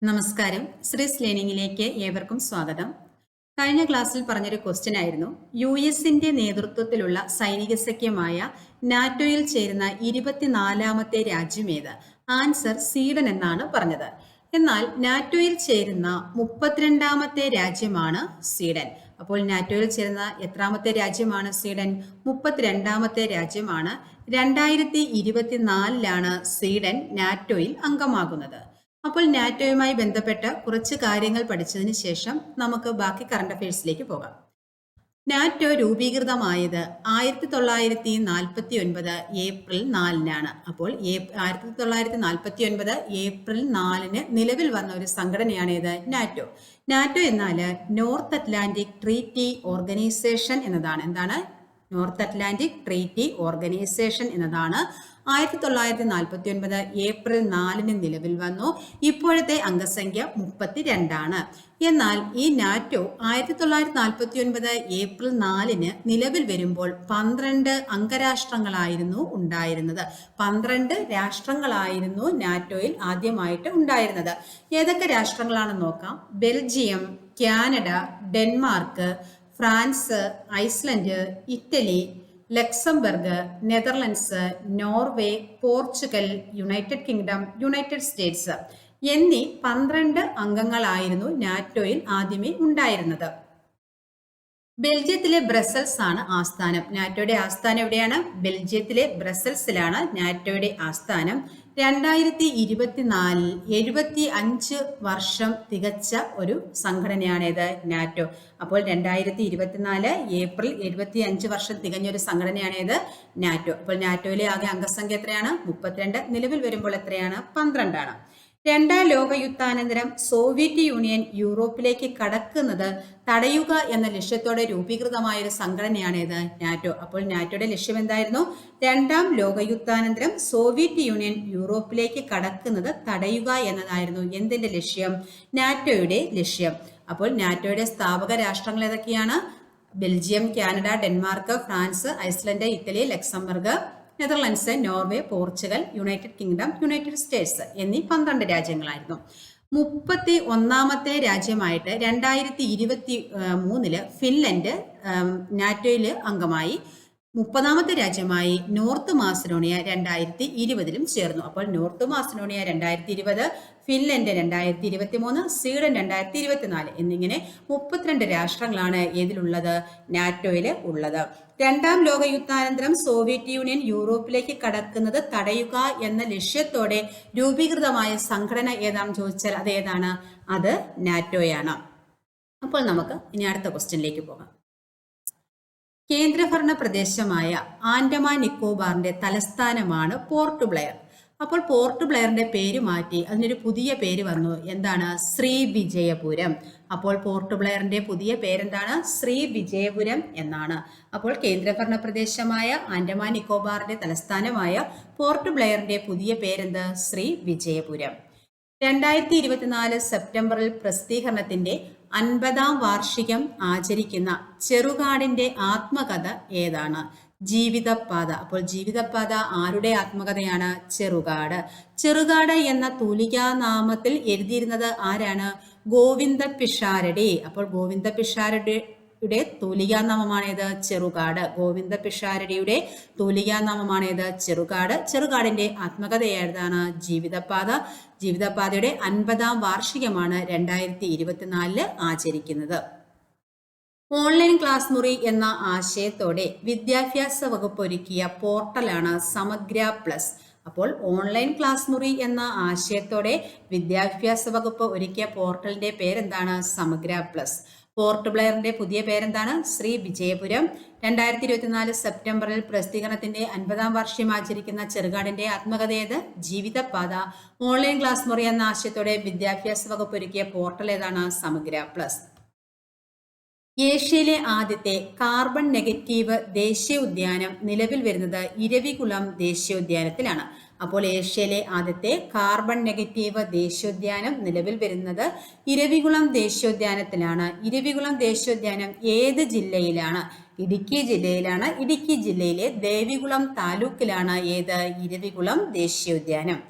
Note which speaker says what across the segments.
Speaker 1: നമസ്കാരം. ശ്രീസ് ലേണിംഗിലേക്ക് ഏവർക്കും സ്വാഗതം. കഴിഞ്ഞ ക്ലാസ്സിൽ പറഞ്ഞൊരു ക്വസ്റ്റ്യൻ ആയിരുന്നു, യുഎസിന്റെ നേതൃത്വത്തിലുള്ള സൈനിക സഖ്യമായ നാറ്റോയിൽ ചേരുന്ന 24ാമത്തെ രാജ്യം ഏത്? ആൻസർ സ്വീഡൻ എന്നാണ് പറഞ്ഞത്. എന്നാൽ നാറ്റോയിൽ ചേരുന്ന 32ാമത്തെ രാജ്യമാണ് സ്വീഡൻ. അപ്പോൾ നാറ്റോയിൽ ചേരുന്ന എത്രാമത്തെ രാജ്യമാണ് സ്വീഡൻ? 32ാമത്തെ രാജ്യമാണ്. 2024 സ്വീഡൻ നാറ്റോയിൽ അംഗമാകുന്നത്. അപ്പോൾ നാറ്റോയുമായി ബന്ധപ്പെട്ട കുറച്ച് കാര്യങ്ങൾ പഠിച്ചതിന് ശേഷം നമുക്ക് ബാക്കി കറണ്ട് അഫയേഴ്സിലേക്ക് പോകാം. നാറ്റോ രൂപീകൃതമായത് 1949 ഏപ്രിൽ 4-നാണ്. അപ്പോൾ 1949 ഏപ്രിൽ 4-ന് നിലവിൽ വന്ന ഒരു സംഘടനയാണ് ഇത് നാറ്റോ. നാറ്റോ എന്നാൽ നോർത്ത് അറ്റ്ലാന്റിക് ട്രീറ്റി ഓർഗനൈസേഷൻ എന്നതാണ്. എന്താണ്? നോർത്ത് അറ്റ്ലാന്റിക് ട്രീറ്റി ഓർഗനൈസേഷൻ എന്നതാണ്. 1949 ഏപ്രിൽ 4-ന് നിലവിൽ വന്നു. ഇപ്പോഴത്തെ അംഗസംഖ്യ 32 എന്നാൽ ഈ നാറ്റോ 1949 ഏപ്രിൽ 4-ന് നിലവിൽ വരുമ്പോൾ 12 അംഗരാഷ്ട്രങ്ങളായിരുന്നു ഉണ്ടായിരുന്നത്. 12 രാഷ്ട്രങ്ങളായിരുന്നു നാറ്റോയിൽ ആദ്യമായിട്ട് ഉണ്ടായിരുന്നത്. ഏതൊക്കെ രാഷ്ട്രങ്ങളാണെന്ന് നോക്കാം. Belgium, Canada, Denmark, France, Iceland, Italy, Luxembourg, Netherlands, Norway, Portugal, United kingdom, United States എന്നീ 12 അംഗങ്ങളായിരുന്നു നാറ്റോയിൽ ആദ്യമേ ഉണ്ടായിരുന്നത്. ബെൽജിയത്തിലെ ബ്രസൽസ് ആണ് ആസ്ഥാനം. നാറ്റോയുടെ ആസ്ഥാനം എവിടെയാണ്? ബെൽജിയത്തിലെ ബ്രസൽസിലാണ് നാറ്റോയുടെ ആസ്ഥാനം. 2024 75 വർഷം തികച്ച ഒരു സംഘടനയാണിത് നാറ്റോ. അപ്പോൾ 2024 ഏപ്രിൽ 75 വർഷം തികഞ്ഞൊരു സംഘടനയാണിത് നാറ്റോ. അപ്പോൾ നാറ്റോയിലെ ആകെ അംഗസംഖ്യ എത്രയാണ്? 32. നിലവിൽ വരുമ്പോൾ എത്രയാണ്? 12. രണ്ടാം ലോകയുദ്ധാനന്തരം സോവിയറ്റ് യൂണിയൻ യൂറോപ്പിലേക്ക് കടക്കുന്നത് തടയുക എന്ന ലക്ഷ്യത്തോടെ രൂപീകൃതമായ ഒരു സംഘടനയാണിത് നാറ്റോ. അപ്പോൾ നാറ്റോയുടെ ലക്ഷ്യം എന്തായിരുന്നു? രണ്ടാം ലോകയുദ്ധാനന്തരം സോവിയറ്റ് യൂണിയൻ യൂറോപ്പിലേക്ക് കടക്കുന്നത് തടയുക എന്നതായിരുന്നു എന്തിന്റെ ലക്ഷ്യം? നാറ്റോയുടെ ലക്ഷ്യം. അപ്പോൾ നാറ്റോയുടെ സ്ഥാപക രാഷ്ട്രങ്ങൾ ഏതൊക്കെയാണ്? Belgium, Canada, Denmark, France, Iceland, Italy, Luxembourg, Netherlands, Norway, Portugal, United kingdom, United States എന്നീ 12 രാജ്യങ്ങളായിരുന്നു. 31ാമത്തെ രാജ്യമായിട്ട് 2023 ഫിൻലൻഡ് നാറ്റോയിൽ അംഗമായി. 30ാമത്തെ രാജ്യമായി നോർത്ത് മാസിഡോണിയ 2020 ചേർന്നു. അപ്പോൾ നോർത്ത് മാസിഡോണിയ 2020, ഫിൻലൻഡ് 2023, സ്വീഡൻ 2024 എന്നിങ്ങനെ 32 രാഷ്ട്രങ്ങളാണ് ഏതിലുള്ളത്? നാറ്റോയിൽ ഉള്ളത്. രണ്ടാം ലോകയുദ്ധാനന്തരം സോവിയറ്റ് യൂണിയൻ യൂറോപ്പിലേക്ക് കടക്കുന്നത് തടയുക എന്ന ലക്ഷ്യത്തോടെ രൂപീകൃതമായ സംഘടന ഏതാണെന്ന് ചോദിച്ചാൽ അത് ഏതാണ്? അത് നാറ്റോയാണ്. അപ്പോൾ നമുക്ക് ഇനി അടുത്ത ക്വസ്റ്റ്യനിലേക്ക് പോകാം. കേന്ദ്രഭരണ പ്രദേശമായ ആൻഡമാൻ നിക്കോബാറിന്റെ തലസ്ഥാനമാണ് പോർട്ട് ബ്ലെയർ. അപ്പോൾ പോർട്ട് ബ്ലെയറിന്റെ പേര് മാറ്റി അതിനൊരു പുതിയ പേര് വന്നു. എന്താണ്? ശ്രീവിജയപുരം. അപ്പോൾ പോർട്ട് ബ്ലെയറിന്റെ പുതിയ പേരെന്താണ്? ശ്രീവിജയപുരം എന്നാണ്. അപ്പോൾ കേന്ദ്രഭരണ പ്രദേശമായ ആൻഡമാൻ നിക്കോബാറിന്റെ തലസ്ഥാനമായ പോർട്ട് ബ്ലെയറിന്റെ പുതിയ പേരെന്ത്? ശ്രീവിജയപുരം. 2024 സെപ്റ്റംബറിൽ പ്രസിദ്ധീകരണത്തിന്റെ 50ാം വാർഷികം ആചരിക്കുന്ന ചെറുകാടിന്റെ ആത്മകഥ ഏതാണ്? ജീവിതപാത. അപ്പോൾ ജീവിതപാത ആരുടെ ആത്മകഥയാണ്? ചെറുകാട്. ചെറുകാട് എന്ന തൂലികാനാമത്തിൽ എഴുതിയിരുന്നത് ആരാണ്? ഗോവിന്ദ പിഷാരടി. അപ്പോൾ ഗോവിന്ദ പിഷാരടിയുടെ തൂലികാനാമമാണേത്? ചെറുകാട്. ഗോവിന്ദ പിഷാരടിയുടെ തൂലികാനാമമാണേത്? ചെറുകാട്. ചെറുകാടിന്റെ ആത്മകഥ ഏതാണ്? ജീവിതപാത. ജീവിതപാതയുടെ 50ാം വാർഷികമാണ് 2024 ആചരിക്കുന്നത്. ഓൺലൈൻ ക്ലാസ് മുറി എന്ന ആശയത്തോടെ വിദ്യാഭ്യാസ വകുപ്പ് ഒരുക്കിയ പോർട്ടലാണ് സമഗ്ര പ്ലസ്. അപ്പോൾ ഓൺലൈൻ ക്ലാസ് മുറി എന്ന ആശയത്തോടെ വിദ്യാഭ്യാസ വകുപ്പ് ഒരുക്കിയ പോർട്ടലിന്റെ പേരെന്താണ്? സമഗ്ര പ്ലസ്. പോർട്ട് ബ്ലെയറിന്റെ പുതിയ പേരെന്താണ്? ശ്രീ വിജയപുരം. 2024 സെപ്റ്റംബറിൽ പ്രസിദ്ധീകരണത്തിന്റെ 50ാം വാർഷികം ആചരിക്കുന്ന ചെറുകാടിന്റെ ആത്മകഥ ഏത്? ജീവിതപാത. ഓൺലൈൻ ക്ലാസ് മുറി എന്ന ആശയത്തോടെ വിദ്യാഭ്യാസ വകുപ്പ് ഒരുക്കിയ പോർട്ടൽ ഏതാണ്? സമഗ്ര പ്ലസ്. ഏഷ്യയിലെ ആദ്യത്തെ കാർബൺ നെഗറ്റീവ് ദേശീയ ഉദ്യാനം നിലവിൽ വരുന്നത് ഇരവികുളം ദേശീയോദ്യാനത്തിലാണ്. അപ്പോൾ ഏഷ്യയിലെ ആദ്യത്തെ കാർബൺ നെഗറ്റീവ് ദേശീയോദ്യാനം നിലവിൽ വരുന്നത് ഇരവികുളം ദേശീയോദ്യാനത്തിലാണ്. ഇരവികുളം ദേശീയോദ്യാനം ഏത് ജില്ലയിലാണ്? ഇടുക്കി ജില്ലയിലാണ്. ഇടുക്കി ജില്ലയിലെ ദേവികുളം താലൂക്കിലാണ് ഏത്? ഇരവികുളം ദേശീയോദ്യാനം.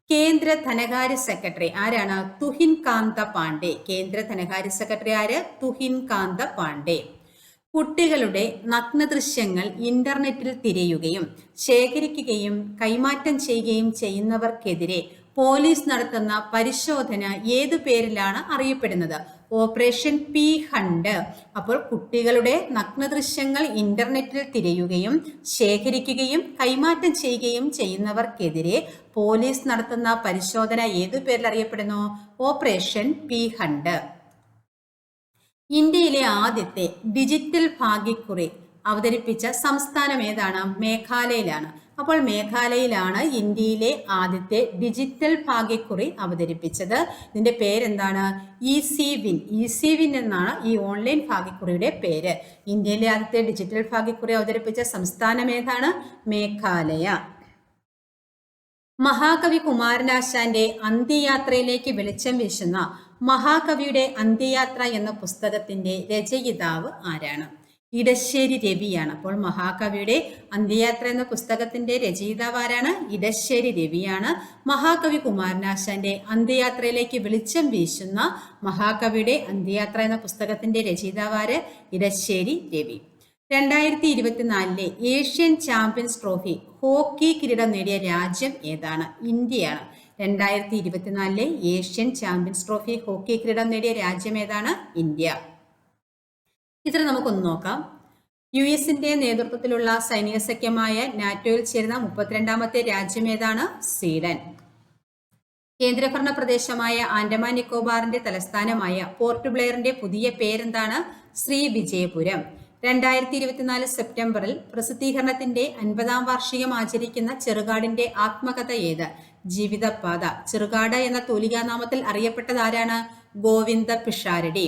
Speaker 1: കേന്ദ്ര ധനകാര്യ സെക്രട്ടറി ആരാണ്? തുഹിൻ കാന്ത പാണ്ഡെ. കേന്ദ്ര ധനകാര്യ സെക്രട്ടറി ആര്? തുഹിൻ കാന്ത പാണ്ഡെ. കുട്ടികളുടെ നഗ്നദൃശ്യങ്ങൾ ഇന്റർനെറ്റിൽ തിരയുകയും ശേഖരിക്കുകയും കൈമാറ്റം ചെയ്യുകയും ചെയ്യുന്നവർക്കെതിരെ പോലീസ് നടത്തുന്ന പരിശോധന ഏതു പേരിലാണ് അറിയപ്പെടുന്നത്? Operation P hunt. അപ്പോൾ കുട്ടികളുടെ നഗ്നദൃശ്യങ്ങൾ ഇന്റർനെറ്റിൽ തിരയുകയും ശേഖരിക്കുകയും കൈമാറ്റം ചെയ്യുകയും ചെയ്യുന്നവർക്കെതിരെ പോലീസ് നടത്തുന്ന പരിശോധന ഏതു പേരിൽ അറിയപ്പെടുന്നു? Operation P hunt. ഇന്ത്യയിലെ ആദ്യത്തെ ഡിജിറ്റൽ ഭാഗ്യക്കുറി അവതരിപ്പിച്ച സംസ്ഥാനം ഏതാണ്? മേഘാലയയിലാണ്. അപ്പോൾ മേഘാലയയിലാണ് ഇന്ത്യയിലെ ആദ്യത്തെ ഡിജിറ്റൽ ഭാഗ്യക്കുറി അവതരിപ്പിച്ചത്. ഇതിന്റെ പേരെന്താണ്? Easy win. ഈസി വിൻ എന്നാണ് ഈ ഓൺലൈൻ ഭാഗ്യക്കുറിയുടെ പേര്. ഇന്ത്യയിലെ ആദ്യത്തെ ഡിജിറ്റൽ ഭാഗ്യക്കുറി അവതരിപ്പിച്ച സംസ്ഥാനം ഏതാണ്? മേഘാലയ. മഹാകവി കുമാരനാശാന്റെ അന്ത്യയാത്രയിലേക്ക് വെളിച്ചം വീശുന്ന മഹാകവിയുടെ അന്ത്യയാത്ര എന്ന പുസ്തകത്തിന്റെ രചയിതാവ് ആരാണ്? ഇടശ്ശേരി രവിയാണ്. അപ്പോൾ മഹാകവിയുടെ അന്ത്യയാത്ര എന്ന പുസ്തകത്തിന്റെ രചയിതാവ് ആരാണ്? ഇടശ്ശേരി രവിയാണ്. മഹാകവി കുമാരനാശാന്റെ അന്ത്യയാത്രയിലേക്ക് വെളിച്ചം വീശുന്ന മഹാകവിയുടെ അന്ത്യയാത്ര എന്ന പുസ്തകത്തിന്റെ രചയിതാവ് ആര്? Edassery Ravi. 2024 Asian champions trophy hockey കിരീടം നേടിയ രാജ്യം ഏതാണ്? ഇന്ത്യയാണ്. 2024 ഏഷ്യൻ ചാമ്പ്യൻസ് ട്രോഫി ഹോക്കി കിരീടം നേടിയ രാജ്യം ഏതാണ്? ഇന്ത്യ. ചിത്രം നമുക്കൊന്ന് നോക്കാം. US-ന്റെ നേതൃത്വത്തിലുള്ള സൈനിക സഖ്യമായ നാറ്റോയിൽ ചേരുന്ന 32ാമത്തെ രാജ്യം ഏതാണ്? സ്വീഡൻ. കേന്ദ്രഭരണ പ്രദേശമായ ആൻഡമാൻ നിക്കോബാറിന്റെ തലസ്ഥാനമായ പോർട്ട് ബ്ലെയറിന്റെ പുതിയ പേരെന്താണ്? ശ്രീവിജയപുരം. 2024 സെപ്റ്റംബറിൽ പ്രസിദ്ധീകരണത്തിന്റെ 50ാം വാർഷികം ആചരിക്കുന്ന ചെറുകാടിന്റെ ആത്മകഥ ഏത്? ജീവിതപാത. ചെറുകാട് എന്ന തൂലികാനാമത്തിൽ അറിയപ്പെട്ടത് ആരാണ്? ഗോവിന്ദ പിഷാരടി.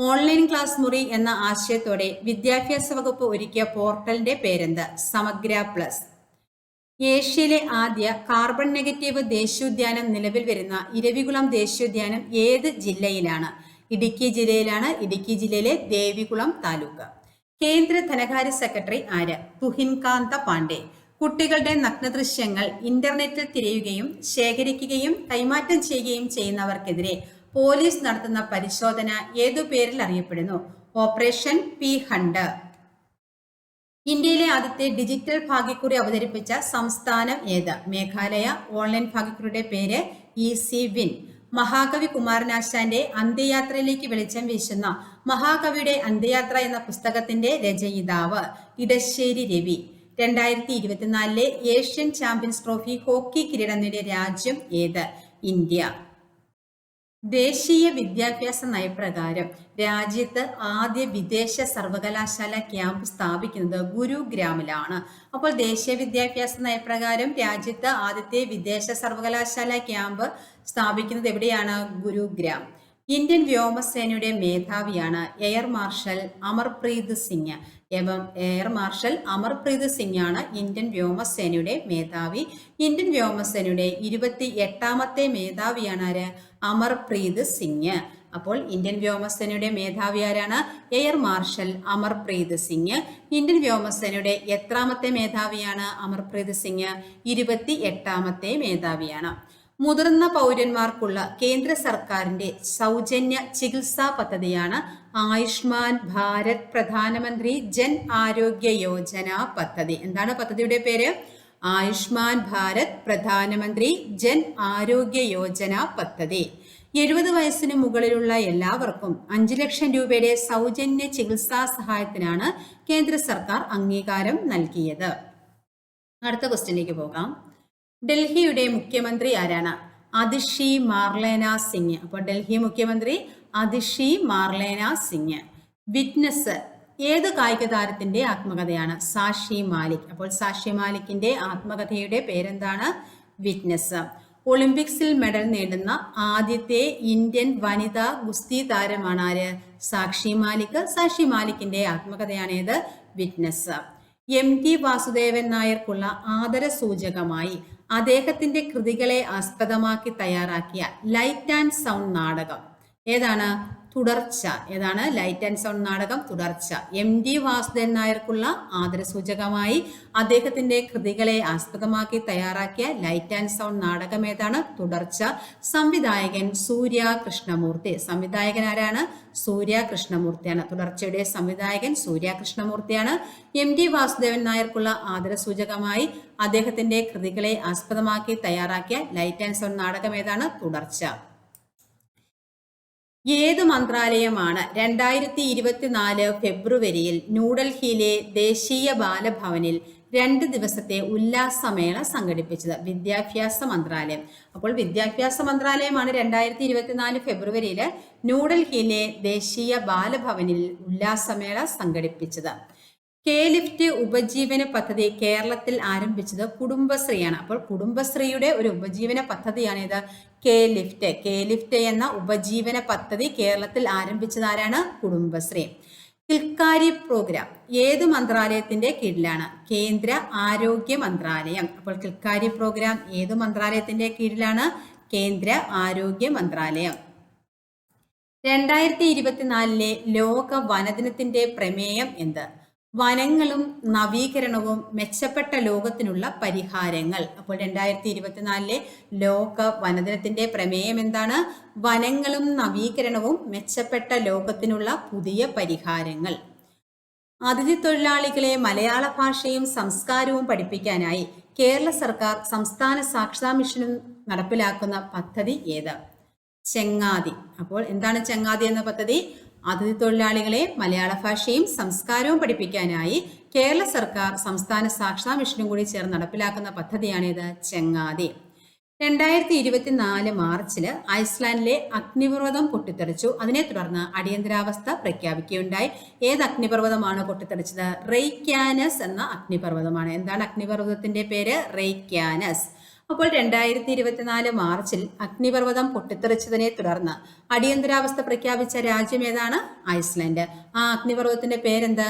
Speaker 1: ഓൺലൈൻ ക്ലാസ് മുറി എന്ന ആശയത്തോടെ വിദ്യാഭ്യാസ വകുപ്പ് ഒരുക്കിയ പോർട്ടലിന്റെ പേരെന്ത്? സമഗ്ര പ്ലസ്. ഏഷ്യയിലെ ആദ്യ കാർബൺ നെഗറ്റീവ് ദേശീയോദ്യാനം നിലവിൽ വരുന്ന ഇരവികുളം ദേശീയോദ്യാനം ഏത് ജില്ലയിലാണ്? ഇടുക്കി ജില്ലയിലാണ്. ഇടുക്കി ജില്ലയിലെ ദേവികുളം താലൂക്ക്. കേന്ദ്ര ധനകാര്യ സെക്രട്ടറി ആര്? തുഹിൻ കാന്ത പാണ്ഡെ. കുട്ടികളുടെ നഗ്നദൃശ്യങ്ങൾ ഇന്റർനെറ്റിൽ തിരയുകയും ശേഖരിക്കുകയും കൈമാറ്റം ചെയ്യുകയും ചെയ്യുന്നവർക്കെതിരെ പോലീസ് നടത്തുന്ന പരിശോധന ഏതു പേരിൽ അറിയപ്പെടുന്നു? Operation P hunt. ഇന്ത്യയിലെ ആദ്യത്തെ ഡിജിറ്റൽ ഭാഗ്യക്കുറി അവതരിപ്പിച്ച സംസ്ഥാനം ഏത്? മേഘാലയ. ഓൺലൈൻ ഭാഗ്യക്കുറിയുടെ പേര് ഈസി വിൻ. മഹാകവി കുമാരനാശാന്റെ അന്ത്യയാത്രയിലേക്ക് വെളിച്ചം വീശുന്ന മഹാകവിയുടെ അന്ത്യയാത്ര എന്ന പുസ്തകത്തിന്റെ രചയിതാവ് Edassery Ravi. 2024 Asian champions trophy hockey കിരീടം നേടിയ രാജ്യം ഏത്? ഇന്ത്യ. ദേശീയ വിദ്യാഭ്യാസ നയപ്രകാരം രാജ്യത്ത് ആദ്യ വിദേശ സർവകലാശാല ക്യാമ്പ് സ്ഥാപിക്കുന്നത് ഗുരുഗ്രാമിലാണ്. അപ്പോൾ ദേശീയ വിദ്യാഭ്യാസ നയപ്രകാരം രാജ്യത്ത് ആദ്യത്തെ വിദേശ സർവകലാശാല ക്യാമ്പ് സ്ഥാപിക്കുന്നത് എവിടെയാണ്? ഗുരുഗ്രാം. ഇന്ത്യൻ വ്യോമസേനയുടെ മേധാവിയാണ് air marshal Amarpreet Singh. Air marshal Amarpreet Singh ആണ് ഇന്ത്യൻ വ്യോമസേനയുടെ മേധാവി. ഇന്ത്യൻ വ്യോമസേനയുടെ 28ാമത്തെ മേധാവിയാണ് ആര്? അമർപ്രീത് സിംഗ്. അപ്പോൾ ഇന്ത്യൻ വ്യോമസേനയുടെ മേധാവി ആരാണ്? Air marshal Amarpreet Singh. Indian വ്യോമസേനയുടെ എത്രാമത്തെ മേധാവിയാണ് അമർപ്രീത് സിംഗ്? 28ാമത്തെ മേധാവിയാണ്. മുതിർന്ന പൗരന്മാർക്കുള്ള കേന്ദ്ര സർക്കാരിന്റെ സൗജന്യ ചികിത്സാ പദ്ധതിയാണ് ആയുഷ്മാൻ ഭാരത് പ്രധാനമന്ത്രി ജൻ ആരോഗ്യ യോജന പദ്ധതി. എന്താണ് പദ്ധതിയുടെ പേര്? ആയുഷ്മാൻ ഭാരത് പ്രധാനമന്ത്രി ജൻ ആരോഗ്യ യോജന പദ്ധതി. 70 വയസ്സിന് മുകളിലുള്ള എല്ലാവർക്കും 5 ലക്ഷം രൂപയുടെ സൗജന്യ ചികിത്സാ സഹായത്തിനാണ് കേന്ദ്ര സർക്കാർ അംഗീകാരം നൽകിയത്. അടുത്ത ക്വസ്റ്റ്യനിലേക്ക് പോകാം. ഡൽഹിയുടെ മുഖ്യമന്ത്രി ആരാണ്? അതിഷി മാർലേന സിംഗ്. അപ്പോൾ ഡൽഹി മുഖ്യമന്ത്രി അതിഷി മാർലേന സിംഗ്. വിറ്റ്നസ് ഏത് കായിക താരത്തിന്റെ ആത്മകഥയാണ്? സാക്ഷി മാലിക്. അപ്പോൾ സാക്ഷി മാലിക്കിന്റെ ആത്മകഥയുടെ പേരെന്താണ്? വിറ്റ്നസ്. ഒളിമ്പിക്സിൽ മെഡൽ നേടുന്ന ആദ്യത്തെ ഇന്ത്യൻ വനിതാ ഗുസ്തി താരമാണ് ആര്? സാക്ഷി മാലിക്. സാക്ഷി മാലിക്കിന്റെ ആത്മകഥയാണേത്? വിറ്റ്നസ്. MT വാസുദേവൻ നായർക്കുള്ള ആദര സൂചകമായി അദ്ദേഹത്തിന്റെ കൃതികളെ ആസ്പദമാക്കി തയ്യാറാക്കിയ ലൈറ്റ് ആൻഡ് സൗണ്ട് നാടകം ഏതാണ്? തുടർച്ച. ഏതാണ്? ലൈറ്റ് ആൻഡ് സൗണ്ട് നാടകം തുടർച്ച. MT വാസുദേവൻ നായർക്കുള്ള ആദരസൂചകമായി അദ്ദേഹത്തിന്റെ കൃതികളെ ആസ്പദമാക്കി തയ്യാറാക്കിയ ലൈറ്റ് ആൻഡ് സൗണ്ട് നാടകം ഏതാണ്? തുടർച്ച. സംവിധായകൻ സൂര്യ കൃഷ്ണമൂർത്തി. സംവിധായകൻ ആരാണ്? സൂര്യ കൃഷ്ണമൂർത്തിയാണ്. തുടർച്ചയുടെ സംവിധായകൻ സൂര്യ കൃഷ്ണമൂർത്തിയാണ്. MT വാസുദേവൻ നായർക്കുള്ള ആദരസൂചകമായി അദ്ദേഹത്തിന്റെ കൃതികളെ ആസ്പദമാക്കി തയ്യാറാക്കിയ ലൈറ്റ് ആൻഡ് സൗണ്ട് നാടകം ഏതാണ്? തുടർച്ച. ഏത് മന്ത്രാലയമാണ് 2024 ഫെബ്രുവരിയിൽ ന്യൂഡൽഹിയിലെ ദേശീയ ബാലഭവനിൽ 2 ദിവസത്തെ ഉല്ലാസമേള സംഘടിപ്പിച്ചത്? വിദ്യാഭ്യാസ മന്ത്രാലയം. അപ്പോൾ വിദ്യാഭ്യാസ മന്ത്രാലയമാണ് 2024 ഫെബ്രുവരിയിൽ ന്യൂഡൽഹിയിലെ ദേശീയ ബാലഭവനിൽ ഉല്ലാസമേള സംഘടിപ്പിച്ചത്. K-ലിഫ്റ്റ് ഉപജീവന പദ്ധതി കേരളത്തിൽ ആരംഭിച്ചത് കുടുംബശ്രീയാണ്. അപ്പോൾ കുടുംബശ്രീയുടെ ഒരു ഉപജീവന പദ്ധതിയാണിത് K-ലിഫ്റ്റ്. K-ലിഫ്റ്റ് എന്ന ഉപജീവന പദ്ധതി കേരളത്തിൽ ആരംഭിച്ചത് ആരാണ്? കുടുംബശ്രീ. കിൽക്കാരി പ്രോഗ്രാം ഏത് മന്ത്രാലയത്തിന്റെ കീഴിലാണ്? കേന്ദ്ര ആരോഗ്യ മന്ത്രാലയം. അപ്പോൾ കിൽക്കാരി പ്രോഗ്രാം ഏത് മന്ത്രാലയത്തിന്റെ കീഴിലാണ്? കേന്ദ്ര ആരോഗ്യ മന്ത്രാലയം. 2024 ലോക വനദിനത്തിന്റെ പ്രമേയം എന്ത്? വനങ്ങളും നവീകരണവും മെച്ചപ്പെട്ട ലോകത്തിനുള്ള പരിഹാരങ്ങൾ. അപ്പോൾ 2024 ലോക വനദിനത്തിന്റെ പ്രമേയം എന്താണ്? വനങ്ങളും നവീകരണവും മെച്ചപ്പെട്ട ലോകത്തിനുള്ള പുതിയ പരിഹാരങ്ങൾ. അതിഥി തൊഴിലാളികളെ മലയാള ഭാഷയും സംസ്കാരവും പഠിപ്പിക്കാനായി കേരള സർക്കാർ സംസ്ഥാന സാക്ഷരതാ മിഷനും നടപ്പിലാക്കുന്ന പദ്ധതി ഏത്? ചെങ്ങാതി. അപ്പോൾ എന്താണ് ചെങ്ങാതി എന്ന പദ്ധതി? അതിഥി തൊഴിലാളികളെ മലയാള ഭാഷയും സംസ്കാരവും പഠിപ്പിക്കാനായി കേരള സർക്കാർ സംസ്ഥാന സാക്ഷരതാ മിഷനും കൂടി ചേർന്ന് നടപ്പിലാക്കുന്ന പദ്ധതിയാണിത് ചെങ്ങാതി. 2024 മാർച്ചിൽ ഐസ്ലാൻഡിലെ അഗ്നിപർവ്വതം പൊട്ടിത്തെറിച്ചു. അതിനെ തുടർന്ന് അടിയന്തരാവസ്ഥ പ്രഖ്യാപിക്കുകയുണ്ടായി. ഏത് അഗ്നിപർവ്വതമാണ് പൊട്ടിത്തെറിച്ചത്? റെയ്ക്യാനസ് എന്ന അഗ്നിപർവ്വതമാണ്. എന്താണ് അഗ്നിപർവ്വതത്തിന്റെ പേര്? റെയ്ക്യാനസ്. അപ്പോൾ 2024 മാർച്ചിൽ അഗ്നിപർവ്വതം പൊട്ടിത്തെറിച്ചതിനെ തുടർന്ന് അടിയന്തരാവസ്ഥ പ്രഖ്യാപിച്ച രാജ്യം ഏതാണ്? ഐസ്ലാൻഡ്. ആ അഗ്നിപർവ്വതത്തിന്റെ പേരെന്ത്?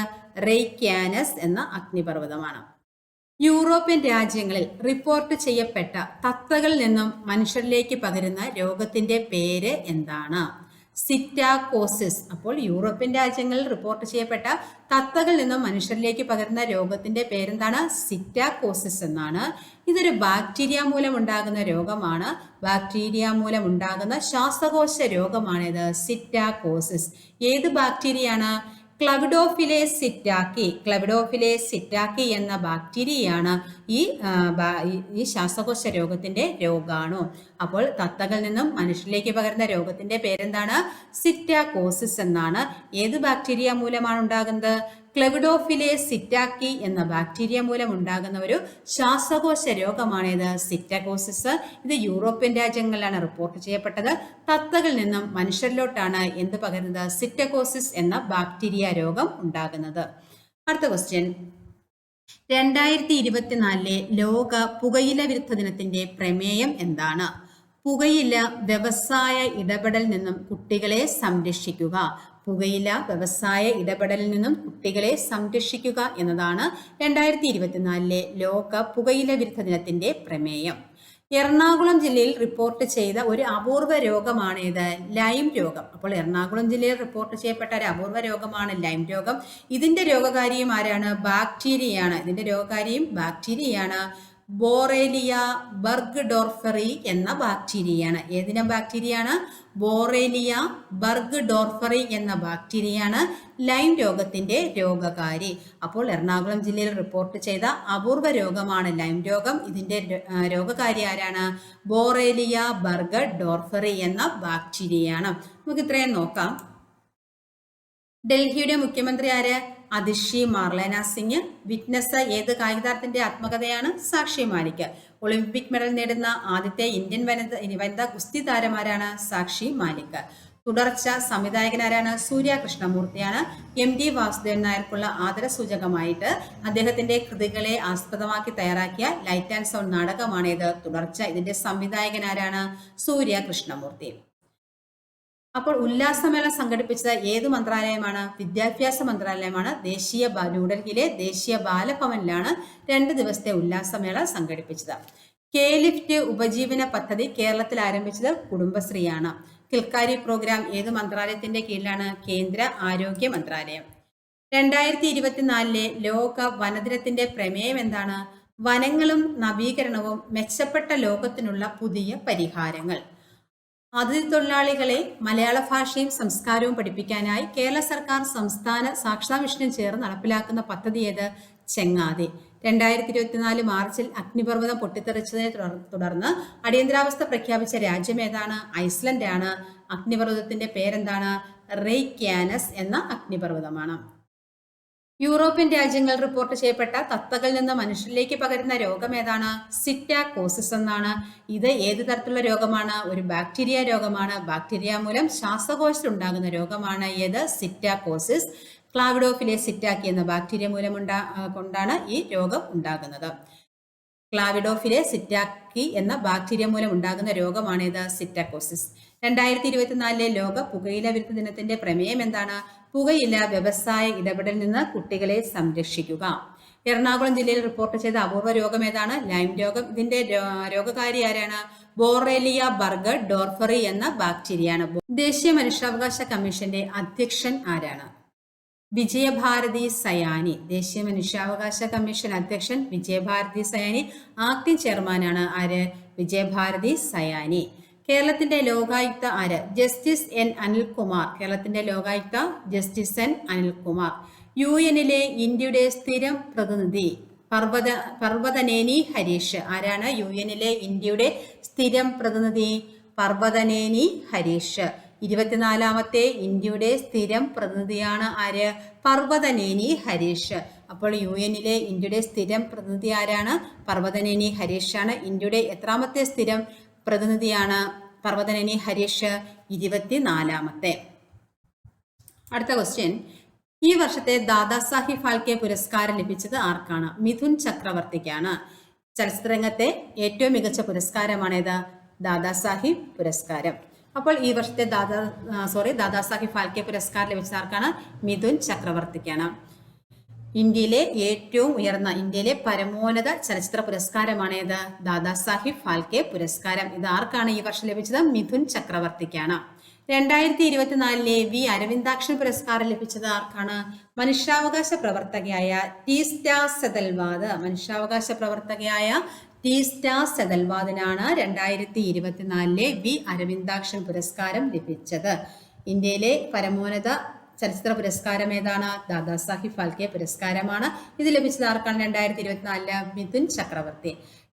Speaker 1: റെയ്ക്യാനസ് എന്ന അഗ്നിപർവ്വതമാണ്. യൂറോപ്യൻ രാജ്യങ്ങളിൽ റിപ്പോർട്ട് ചെയ്യപ്പെട്ട തത്തകളിൽ നിന്നും മനുഷ്യരിലേക്ക് പകരുന്ന രോഗത്തിന്റെ പേര് എന്താണ്? സിറ്റാകോസിസ്. അപ്പോൾ യൂറോപ്യൻ രാജ്യങ്ങളിൽ റിപ്പോർട്ട് ചെയ്യപ്പെട്ട തത്തകളിൽ നിന്നും മനുഷ്യരിലേക്ക് പകരുന്ന രോഗത്തിന്റെ പേരെന്താണ്? സിറ്റാകോസിസ് എന്നാണ്. ഇതൊരു ബാക്ടീരിയ മൂലം ഉണ്ടാകുന്ന രോഗമാണ്. ബാക്ടീരിയ മൂലം ഉണ്ടാകുന്ന ശ്വാസകോശ രോഗമാണിത് സിറ്റാകോസിസ്. ഏത് ബാക്ടീരിയയാണ്? ക്ലവിഡോഫിലേസ് സിറ്റാക്കി. ക്ലവിഡോഫിലേസ് സിറ്റാക്കി എന്ന ബാക്ടീരിയയാണ് ഈ ശ്വാസകോശ രോഗത്തിന്റെ രോഗാണു. അപ്പോൾ തത്തകളിൽ നിന്നും മനുഷ്യരിലേക്ക് പകരുന്ന രോഗത്തിന്റെ പേരെന്താണ്? സിറ്റാകോസിസ് എന്നാണ്. ഏത് ബാക്ടീരിയ മൂലമാണ് ഉണ്ടാകുന്നത്? ക്ലവിഡോഫിലേസ് സിറ്റാക്കി എന്ന ബാക്ടീരിയ മൂലം ഉണ്ടാകുന്ന ഒരു ശ്വാസകോശ രോഗമാണിത് സിറ്റാകോസിസ്. ഇത് യൂറോപ്യൻ രാജ്യങ്ങളിലാണ് റിപ്പോർട്ട് ചെയ്യപ്പെട്ടത്. തത്തകളിൽ നിന്നും മനുഷ്യരിലോട്ടാണ് എന്ത് പകരുന്നത്? സിറ്റാകോസിസ് എന്ന ബാക്ടീരിയ രോഗം ഉണ്ടാകുന്നത്. അടുത്ത ക്വസ്റ്റ്യൻ. 2024 ലോക പുകയില വിരുദ്ധ ദിനത്തിന്റെ പ്രമേയം എന്താണ്? പുകയില വ്യവസായ ഇടപെടലിൽ നിന്നും കുട്ടികളെ സംരക്ഷിക്കുക. പുകയില വ്യവസായ ഇടപെടലിൽ നിന്നും കുട്ടികളെ സംരക്ഷിക്കുക എന്നതാണ് 2024 ലോക പുകയില വിരുദ്ധ ദിനത്തിന്റെ പ്രമേയം. എറണാകുളം ജില്ലയിൽ റിപ്പോർട്ട് ചെയ്ത ഒരു അപൂർവ രോഗമാണ് ഇത്? ലൈം രോഗം. അപ്പോൾ എറണാകുളം ജില്ലയിൽ റിപ്പോർട്ട് ചെയ്യപ്പെട്ട ഒരു അപൂർവ രോഗമാണ് ലൈം രോഗം. ഇതിന്റെ രോഗകാരിയും ആരാണ്? ബാക്ടീരിയയാണ്. ഇതിന്റെ രോഗകാരിയും ബാക്ടീരിയയാണ്. ബോറേലിയ ബർഗ്ഡോർഫറി എന്ന ബാക്ടീരിയയാണ്. ഏതിനം ബാക്ടീരിയയാണ്? ബോറേലിയ ബർഗ്ഡോർഫറി എന്ന ബാക്ടീരിയയാണ് ലൈം രോഗത്തിന്റെ രോഗകാരി. അപ്പോൾ എറണാകുളം ജില്ലയിൽ റിപ്പോർട്ട് ചെയ്ത അപൂർവ രോഗമാണ് ലൈം രോഗം. ഇതിന്റെ രോഗകാരി ആരാണ്? ബോറേലിയ ബർഗ്ഡോർഫറി എന്ന ബാക്ടീരിയയാണ്. നമുക്ക് ഇത്രയും നോക്കാം. ഡൽഹിയുടെ മുഖ്യമന്ത്രി ആര്? അതിഷി മാർലേന സിംഗ്. വിറ്റ്നസ് ഏത് കായികതാരത്തിന്റെ ആത്മകഥയാണ്? സാക്ഷി മാലിക്. ഒളിമ്പിക് മെഡൽ നേടുന്ന ആദ്യത്തെ ഇന്ത്യൻ വനിതാ ഗുസ്തി താരമാരാണ്? സാക്ഷി മാലിക്. തുടർച്ച സംവിധായകനാരാണ്? സൂര്യ കൃഷ്ണമൂർത്തിയാണ്. MT വാസുദേവൻ നായർക്കുള്ള ആദരസൂചകമായിട്ട് അദ്ദേഹത്തിന്റെ കൃതികളെ ആസ്പദമാക്കി തയ്യാറാക്കിയ ലൈറ്റ് ആൻഡ് സൗണ്ട് നാടകമാണിത് തുടർച്ച. ഇതിന്റെ സംവിധായകനാരാണ്? സൂര്യ കൃഷ്ണമൂർത്തി. അപ്പോൾ ഉല്ലാസമേള സംഘടിപ്പിച്ചത് ഏത് മന്ത്രാലയമാണ്? വിദ്യാഭ്യാസ മന്ത്രാലയമാണ്. ന്യൂഡൽഹിയിലെ ദേശീയ ബാലഭവനിലാണ് 2 ദിവസത്തെ ഉല്ലാസമേള സംഘടിപ്പിച്ചത്. K-ലിഫ്റ്റ് ഉപജീവന പദ്ധതി കേരളത്തിൽ ആരംഭിച്ചത് കുടുംബശ്രീയാണ്. കിൽക്കാരി പ്രോഗ്രാം ഏത് മന്ത്രാലയത്തിന്റെ കീഴിലാണ്? കേന്ദ്ര ആരോഗ്യ മന്ത്രാലയം. 2024 ലോക വനദിനത്തിന്റെ പ്രമേയം എന്താണ്? വനങ്ങളും നവീകരണവും മെച്ചപ്പെട്ട ലോകത്തിനുള്ള പുതിയ പരിഹാരങ്ങൾ. അതിഥി തൊഴിലാളികളെ മലയാള ഭാഷയും സംസ്കാരവും പഠിപ്പിക്കാനായി കേരള സർക്കാർ സംസ്ഥാന സാക്ഷരതാ മിഷനും ചേർന്ന് നടപ്പിലാക്കുന്ന പദ്ധതി ഏത്? ചെങ്ങാതി. 2024 മാർച്ചിൽ അഗ്നിപർവ്വതം പൊട്ടിത്തെറിച്ചതിനെ തുടർന്ന് അടിയന്തരാവസ്ഥ പ്രഖ്യാപിച്ച രാജ്യം ഏതാണ്? ഐസ്ലൻഡ് ആണ്. അഗ്നിപർവ്വതത്തിന്റെ പേരെന്താണ്? റെയ്ക്യാനസ് എന്ന അഗ്നിപർവ്വതമാണ്. യൂറോപ്യൻ രാജ്യങ്ങൾ റിപ്പോർട്ട് ചെയ്യപ്പെട്ട തത്തകളിൽ നിന്ന് മനുഷ്യരിലേക്ക് പകരുന്ന രോഗം ഏതാണ്? സിറ്റാകോസിസ് എന്നാണ്. ഇത് ഏത് തരത്തിലുള്ള രോഗമാണ്? ഒരു ബാക്ടീരിയ രോഗമാണ്. ബാക്ടീരിയ മൂലം ശ്വാസകോശത്തിൽ ഉണ്ടാകുന്ന രോഗമാണ് ഏത്? സിറ്റാകോസിസ്. ക്ലാവിഡോഫിലെ സിറ്റാക്കി എന്ന ബാക്ടീരിയ മൂലം കൊണ്ടാണ് ഈ രോഗം ഉണ്ടാകുന്നത്. ക്ലാവിഡോഫിലെ സിറ്റാക്കി എന്ന ബാക്ടീരിയ മൂലം ഉണ്ടാകുന്ന രോഗമാണേത്? സിറ്റാകോസിസ്. 2024 ലോക പുകയില വിരുദ്ധ ദിനത്തിന്റെ പ്രമേയം എന്താണ്? പുകയില വ്യവസായ ഇടപെടലിൽ നിന്ന് കുട്ടികളെ സംരക്ഷിക്കുക. എറണാകുളം ജില്ലയിൽ റിപ്പോർട്ട് ചെയ്ത അപൂർവ രോഗം ഏതാണ്? ലൈം രോഗം. ഇതിന്റെ രോഗകാരി ആരാണ്? ബോറേലിയ ബർഗർ ഡോർഫറി എന്ന ബാക്ടീരിയയാണ്. ദേശീയ മനുഷ്യാവകാശ കമ്മീഷന്റെ അധ്യക്ഷൻ ആരാണ്? വിജയഭാരതി സയാനി. ദേശീയ മനുഷ്യാവകാശ കമ്മീഷൻ അധ്യക്ഷൻ വിജയഭാരതി സയാനി. ആക്ടിംഗ് ചെയർമാനാണ് ആര്? വിജയഭാരതി സയാനി. കേരളത്തിന്റെ ലോകായുക്ത ആര്? Justice N Anilkumar. കേരളത്തിന്റെ ലോകായുക്ത ജസ്റ്റിസ് എൻ അനിൽകുമാർ. UN-ലെ ഇന്ത്യയുടെ സ്ഥിരം പ്രതിനിധി പർവതനേനി ഹരീഷ്. ആരാണ് UN-ലെ ഇന്ത്യയുടെ സ്ഥിരം പ്രതിനിധി? പർവതനേനി ഹരീഷ്. 24ാമത്തെ ഇന്ത്യയുടെ സ്ഥിരം പ്രതിനിധിയാണ് ആര്? പർവതനേനി ഹരീഷ്. അപ്പോൾ UN-ലെ ഇന്ത്യയുടെ സ്ഥിരം പ്രതിനിധി ആരാണ്? പർവതനേനി ഹരീഷാണ്. ഇന്ത്യയുടെ എത്രാമത്തെ സ്ഥിരം പ്രതിനിധിയാണ് പർവതനേനി ഹരീഷ്? 24ാമത്തെ. അടുത്ത ക്വസ്റ്റ്യൻ, ഈ വർഷത്തെ ദാദാസാഹിബ് ഫാൽക്കെ പുരസ്കാരം ലഭിച്ചത് ആർക്കാണ്? മിഥുൻ ചക്രവർത്തിക്കാണ്. ചലച്ചിത്രരംഗത്തെ ഏറ്റവും മികച്ച പുരസ്കാരമാണേത്? ദാദാസാഹിബ് പുരസ്കാരം. അപ്പോൾ ഈ വർഷത്തെ ദാദാസാഹിബ് ഫാൽക്കെ പുരസ്കാരം ലഭിച്ചത് ആർക്കാണ്? മിഥുൻ ചക്രവർത്തിക്കാണ്. ഇന്ത്യയിലെ ഏറ്റവും ഉയർന്ന, ഇന്ത്യയിലെ പരമോന്നത ചലച്ചിത്ര പുരസ്കാരമാണേത്? ദാദാസാഹിബ് ഫാൽക്കെ പുരസ്കാരം. ഇത് ആർക്കാണ് ഈ വർഷം ലഭിച്ചത്? മിഥുൻ ചക്രവർത്തിക്കാണ്. 2024 വി അരവിന്ദാക്ഷൻ പുരസ്കാരം ലഭിച്ചത് ആർക്കാണ്? മനുഷ്യാവകാശ പ്രവർത്തകയായ ടീസ്റ്റാ സെതൽവാദ്. മനുഷ്യാവകാശ പ്രവർത്തകയായ ടീസ്റ്റാ സെതൽവാദിനാണ് 2024 വി അരവിന്ദാക്ഷൻ പുരസ്കാരം ലഭിച്ചത്. ഇന്ത്യയിലെ പരമോന്നത ചലച്ചിത്ര പുരസ്കാരം ഏതാണ്? ദാദാസാഹിബ് ഫാൽക്കെ പുരസ്കാരമാണ്. ഇത് ലഭിച്ചത് ആർക്കാണ്? 2024 മിഥുൻ ചക്രവർത്തി.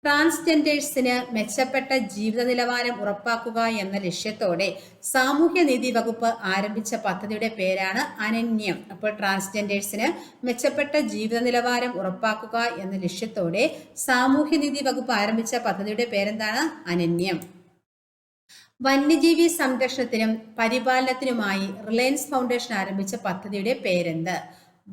Speaker 1: ട്രാൻസ്ജെൻഡേഴ്സിന് മെച്ചപ്പെട്ട ജീവിത നിലവാരം ഉറപ്പാക്കുക എന്ന ലക്ഷ്യത്തോടെ സാമൂഹ്യനീതി വകുപ്പ് ആരംഭിച്ച പദ്ധതിയുടെ പേരാണ് അനന്യം. അപ്പോൾ ട്രാൻസ്ജെൻഡേഴ്സിന് മെച്ചപ്പെട്ട ജീവിത നിലവാരം ഉറപ്പാക്കുക എന്ന ലക്ഷ്യത്തോടെ സാമൂഹ്യനീതി വകുപ്പ് ആരംഭിച്ച പദ്ധതിയുടെ പേരെന്താണ്? അനന്യം. വന്യജീവി സംരക്ഷണത്തിനും പരിപാലനത്തിനുമായി റിലയൻസ് ഫൗണ്ടേഷൻ ആരംഭിച്ച പദ്ധതിയുടെ പേരെന്ത്?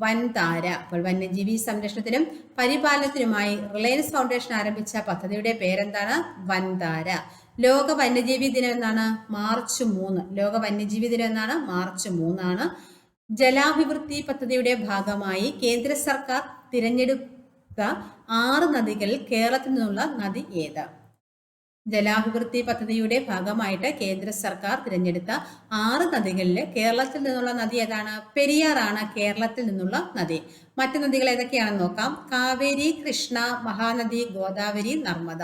Speaker 1: വൻതാര. അപ്പോൾ വന്യജീവി സംരക്ഷണത്തിനും പരിപാലനത്തിനുമായി റിലയൻസ് ഫൗണ്ടേഷൻ ആരംഭിച്ച പദ്ധതിയുടെ പേരെന്താണ്? വൻതാര. ലോക വന്യജീവി ദിനം എന്നാണ്? മാർച്ച് 3. ലോക വന്യജീവി ദിനം എന്നാണ്? മാർച്ച് 3 ആണ്. ജലാഭിവൃദ്ധി പദ്ധതിയുടെ ഭാഗമായി കേന്ദ്ര സർക്കാർ തിരഞ്ഞെടുത്ത 6 നദികളിൽ കേരളത്തിൽ നിന്നുള്ള നദി ഏത്? ജലാഭിവൃദ്ധി പദ്ധതിയുടെ ഭാഗമായിട്ട് കേന്ദ്ര സർക്കാർ തിരഞ്ഞെടുത്ത 6 നദികളിൽ കേരളത്തിൽ നിന്നുള്ള നദി ഏതാണ്? പെരിയാറാണ് കേരളത്തിൽ നിന്നുള്ള നദി. മറ്റു നദികൾ ഏതൊക്കെയാണെന്ന് നോക്കാം. കാവേരി, കൃഷ്ണ, മഹാനദി, ഗോദാവരി, നർമ്മദ.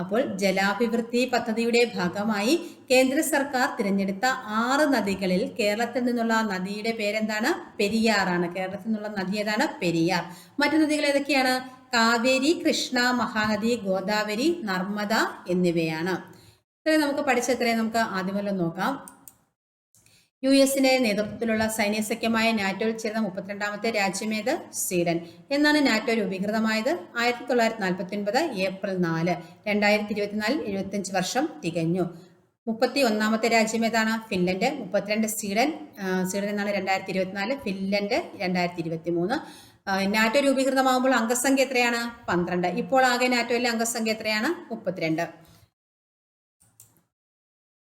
Speaker 1: അപ്പോൾ ജലാഭിവൃദ്ധി പദ്ധതിയുടെ ഭാഗമായി കേന്ദ്ര സർക്കാർ തിരഞ്ഞെടുത്ത 6 നദികളിൽ കേരളത്തിൽ നിന്നുള്ള നദിയുടെ പേരെന്താണ്? പെരിയാറാണ്. കേരളത്തിൽ നിന്നുള്ള നദി ഏതാണ്? പെരിയാർ. മറ്റു നദികൾ ഏതൊക്കെയാണ്? കാവേരി, കൃഷ്ണ, മഹാനദി, ഗോദാവരി, നർമ്മദ എന്നിവയാണ്. ഇത്രയും നമുക്ക് പഠിച്ചത്രയും നമുക്ക് ആദ്യമല്ലോ നോക്കാം. US-ന്റെ നേതൃത്വത്തിലുള്ള സൈന്യ സഖ്യമായ നാറ്റോയിൽ ചേർന്ന 32ാമത്തെ രാജ്യമേത്? സ്വീഡൻ. എന്നാണ് നാറ്റോ രൂപീകൃതമായത്? 1949 ഏപ്രിൽ 4. 2024 75 വർഷം തികഞ്ഞു. 31ാമത്തെ രാജ്യം ഏതാണ്? ഫിൻലൻഡ്. 32 സ്വീഡൻ എന്നാണ് 2024, ഫിൻലൻഡ് 2023. നാറ്റോ രൂപീകൃതമാകുമ്പോൾ അംഗസംഖ്യ എത്രയാണ്? 12. ഇപ്പോൾ ആകെ നാറ്റോയിലെ അംഗസംഖ്യ എത്രയാണ്? 32.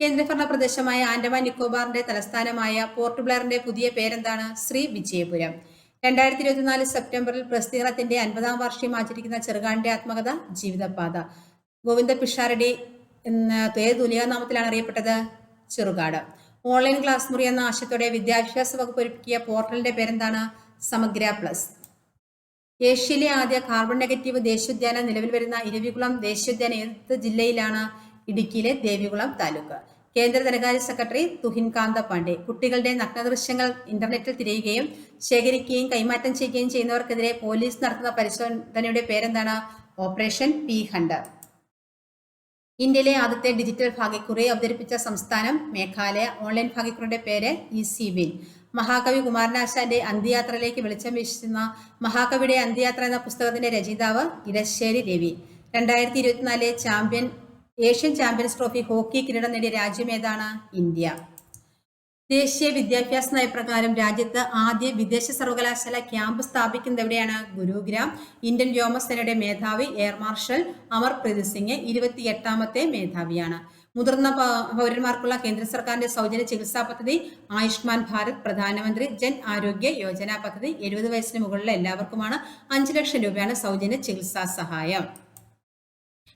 Speaker 1: കേന്ദ്രഭരണ പ്രദേശമായ ആൻഡമാൻ നിക്കോബാറിന്റെ തലസ്ഥാനമായ പോർട്ട് ബ്ലെയറിന്റെ പുതിയ പേരെന്താണ്? ശ്രീ വിജയപുരം. 2024 സെപ്റ്റംബറിൽ പ്രസിദ്ധീകരണത്തിന്റെ 50ാം വാർഷികം ആചരിക്കുന്ന ചെറുകാടിന്റെ ആത്മകഥ ജീവിതപാത. ഗോവിന്ദ പിഷാരടി എന്ന ഏത് തുലികാനാമത്തിലാണ് അറിയപ്പെട്ടത്? ചെറുകാട്. ഓൺലൈൻ ക്ലാസ് മുറി എന്ന ആശയത്തോടെ വിദ്യാഭ്യാസ വകുപ്പ് ഒരുക്കിയ പോർട്ടലിന്റെ പേരെന്താണ്? സമഗ്ര പ്ലസ്. ഏഷ്യയിലെ ആദ്യ കാർബൺ നെഗറ്റീവ് ദേശീയോദ്യാനം നിലവിൽ വരുന്ന ഇരവികുളം ദേശീയോദ്യാനം ഏത് ജില്ലയിലാണ്? ഇടുക്കിയിലെ ദേവികുളം താലൂക്ക്. കേന്ദ്ര ധനകാര്യ സെക്രട്ടറി തുഹിൻ കാന്ത പാണ്ഡെ. കുട്ടികളുടെ നഗ്നദൃശ്യങ്ങൾ ഇന്റർനെറ്റിൽ തിരയുകയും ശേഖരിക്കുകയും കൈമാറ്റം ചെയ്യുകയും ചെയ്യുന്നവർക്കെതിരെ പോലീസ് നടത്തുന്ന പരിശോധനയുടെ പേരെന്താണ്? Operation P Hunter. ഇന്ത്യയിലെ ആദ്യത്തെ ഡിജിറ്റൽ ഭാഗ്യക്കുറി അവതരിപ്പിച്ച സംസ്ഥാനം മേഘാലയ. ഓൺലൈൻ ഭാഗ്യക്കുറിയുടെ പേര് ഈസി വിൻ. മഹാകവി കുമാരനാശാന്റെ അന്ത്യയാത്രയിലേക്ക് വെളിച്ചം വീശുന്ന മഹാകവിയുടെ അന്ത്യയാത്ര എന്ന പുസ്തകത്തിന്റെ രചയിതാവ് Edassery Ravi. 2024 Asian champions trophy hockey കിരീടം നേടിയ രാജ്യം ഏതാണ്? ഇന്ത്യ. ദേശീയ വിദ്യാഭ്യാസ നയപ്രകാരം രാജ്യത്ത് ആദ്യ വിദേശ സർവകലാശാല ക്യാമ്പ് സ്ഥാപിക്കുന്നത് എവിടെയാണ്? ഗുരുഗ്രാം. ഇന്ത്യൻ വ്യോമസേനയുടെ മേധാവി എയർ മാർഷൽ അമർപ്രീത് സിംഗ് 28ാമത്തെ മേധാവിയാണ്. മുതിർന്ന പൗരന്മാർക്കുള്ള കേന്ദ്ര സർക്കാരിന്റെ സൗജന്യ ചികിത്സാ പദ്ധതി ആയുഷ്മാൻ ഭാരത്. പ്രധാനമന്ത്രി ജൻ ആരോഗ്യ യോജന പദ്ധതി 70 വയസ്സിന് മുകളിലുള്ള എല്ലാവർക്കുമാണ്. 5 ലക്ഷം രൂപയാണ് സൗജന്യ ചികിത്സാ സഹായം.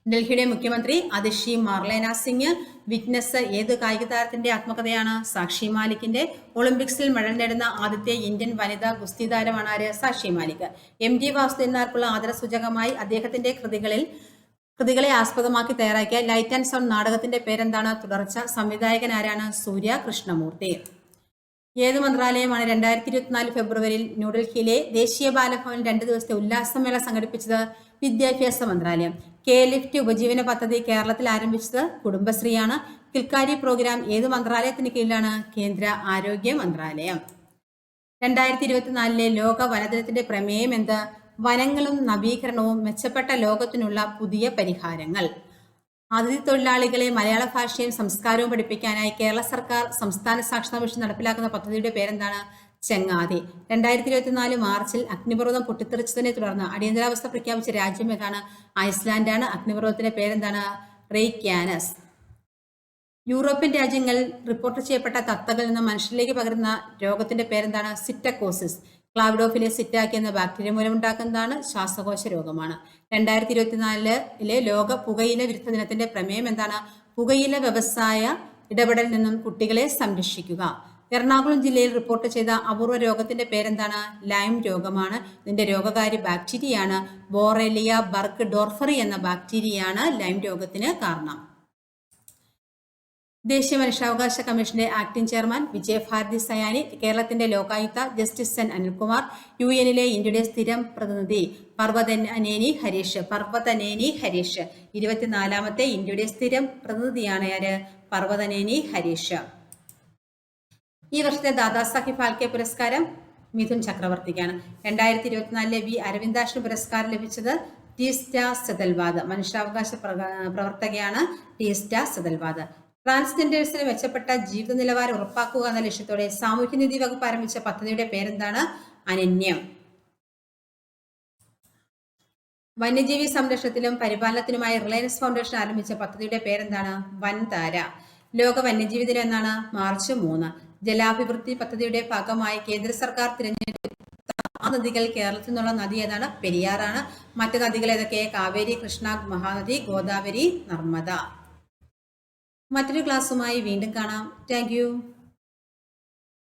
Speaker 1: ഡൽഹിയുടെ മുഖ്യമന്ത്രി അതിഷി മാർലേന സിംഗ്. വിറ്റ്നസ് ഏത് കായിക താരത്തിന്റെ ആത്മകഥയാണ്? സാക്ഷി മാലിക്കിന്റെ. ഒളിമ്പിക്സിൽ മെഡൽ നേടുന്ന ആദ്യത്തെ ഇന്ത്യൻ വനിതാ ഗുസ്തി താരമാണ് ആര്? സാക്ഷി മാലിക്. MT വാസുദേവനാർക്കുള്ള ആദരസൂചകമായി അദ്ദേഹത്തിന്റെ കൃതികളെ ആസ്പദമാക്കി തയ്യാറാക്കിയ ലൈറ്റ് ആൻഡ് സൗണ്ട് നാടകത്തിന്റെ പേരെന്താണ്? തുടർച്ച. സംവിധായകൻ ആരാണ്? സൂര്യ കൃഷ്ണമൂർത്തി. ഏത് മന്ത്രാലയമാണ് 2024 ഫെബ്രുവരിയിൽ ന്യൂഡൽഹിയിലെ ദേശീയ ബാലഭവനിൽ 2 ദിവസത്തെ ഉല്ലാസമേള സംഘടിപ്പിച്ചത്? വിദ്യാഭ്യാസ മന്ത്രാലയം. ലിഫ്റ്റ് ഉപജീവന പദ്ധതി കേരളത്തിൽ ആരംഭിച്ചത് കുടുംബശ്രീയാണ്. കിൽക്കാരി പ്രോഗ്രാം ഏത് മന്ത്രാലയത്തിന് കീഴിലാണ്? കേന്ദ്ര ആരോഗ്യ മന്ത്രാലയം. 2024 ലോക വനദിനത്തിന്റെ പ്രമേയം എന്ത്? വനങ്ങളും നവീകരണവും മെച്ചപ്പെട്ട ലോകത്തിനുള്ള പുതിയ പരിഹാരങ്ങൾ. അതിഥി തൊഴിലാളികളെ മലയാള ഭാഷയും സംസ്കാരവും പഠിപ്പിക്കാനായി കേരള സർക്കാർ സംസ്ഥാന സാക്ഷരതാ മിഷൻ നടപ്പിലാക്കുന്ന പദ്ധതിയുടെ പേരെന്താണ്? ചെങ്ങാതി. 2024 മാർച്ചിൽ അഗ്നിപർവ്വതം പൊട്ടിത്തെറിച്ചതിനെ തുടർന്ന് അടിയന്തരാവസ്ഥ പ്രഖ്യാപിച്ച രാജ്യം ഏതാണ്? ഐസ്ലാൻഡാണ്. അഗ്നിപർവ്വതത്തിന്റെ പേരെന്താണ്? റെയ്ക്യാനസ്. യൂറോപ്യൻ രാജ്യങ്ങളിൽ റിപ്പോർട്ട് ചെയ്യപ്പെട്ട തത്തകളിൽ നിന്ന് മനുഷ്യരിലേക്ക് പകരുന്ന രോഗത്തിന്റെ പേരെന്താണ്? സിറ്റക്കോസിസ്. ക്ലാവിഡോഫിലെ സിറ്റാക്കി എന്ന ബാക്ടീരിയ മൂലമുണ്ടാക്കുന്നതാണ് ശ്വാസകോശ രോഗമാണ്. 2024 ലോക പുകയില വിരുദ്ധ ദിനത്തിന്റെ പ്രമേയം എന്താണ്? പുകയില വ്യവസായ ഇടപെടലിൽ നിന്നും കുട്ടികളെ സംരക്ഷിക്കുക. എറണാകുളം ജില്ലയിൽ റിപ്പോർട്ട് ചെയ്ത അപൂർവ രോഗത്തിന്റെ പേരെന്താണ്? ലൈം രോഗമാണ്. ഇതിന്റെ രോഗകാരി ബാക്ടീരിയയാണ് ബോറേലിയ ബർക്ക് ഡോർഫറി എന്ന ബാക്ടീരിയയാണ് ലൈം രോഗത്തിന് കാരണം. ദേശീയ മനുഷ്യാവകാശ കമ്മീഷന്റെ ആക്ടിംഗ് ചെയർമാൻ വിജയഭാരതി സയാനി. കേരളത്തിന്റെ ലോകായുക്ത ജസ്റ്റിസ് എൻ അനിൽകുമാർ. UN-ലെ ഇന്ത്യയുടെ സ്ഥിരം പ്രതിനിധി പർവതനേനി ഹരീഷ്. 24ാമത്തെ ഇന്ത്യയുടെ സ്ഥിരം പ്രതിനിധിയാണ് ആര്? പർവതനേനി ഹരീഷ്. ഈ വർഷത്തെ ദാദാസാഹിബ് ഫാൽക്കെ പുരസ്കാരം മിഥുൻ ചക്രവർത്തിക്കാണ്. 2024 വി അരവിന്ദാക്ഷന് പുരസ്കാരം ലഭിച്ചത് ടീസ്റ്റ സെതൽവാദ്. മനുഷ്യാവകാശ പ്രവർത്തകയാണ് ടീസ്റ്റ സെതൽവാദ്. ട്രാൻസ്ജെൻഡേഴ്സിന് മെച്ചപ്പെട്ട ജീവിത നിലവാരം ഉറപ്പാക്കുക എന്ന ലക്ഷ്യത്തോടെ സാമൂഹ്യനീതി വകുപ്പ് ആരംഭിച്ച പദ്ധതിയുടെ പേരെന്താണ്? അനന്യം. വന്യജീവി സംരക്ഷണത്തിലും പരിപാലനത്തിനുമായി റിലയൻസ് ഫൗണ്ടേഷൻ ആരംഭിച്ച പദ്ധതിയുടെ പേരെന്താണ്? വൻതാര. ലോക വന്യജീവി ദിനം എന്നാണ്? മാർച്ച് 3. ജലാഭിവൃദ്ധി പദ്ധതിയുടെ ഭാഗമായി കേന്ദ്ര സർക്കാർ തിരഞ്ഞെടുത്ത ആ നദികൾ കേരളത്തിൽ നിന്നുള്ള നദി ഏതാണ്? പെരിയാറാണ്. മറ്റ് നദികൾ ഏതൊക്കെ? കാവേരി, കൃഷ്ണ, മഹാനദി, ഗോദാവരി, നർമ്മദ. മറ്റൊരു ക്ലാസ്സുമായി വീണ്ടും കാണാം. Thank you.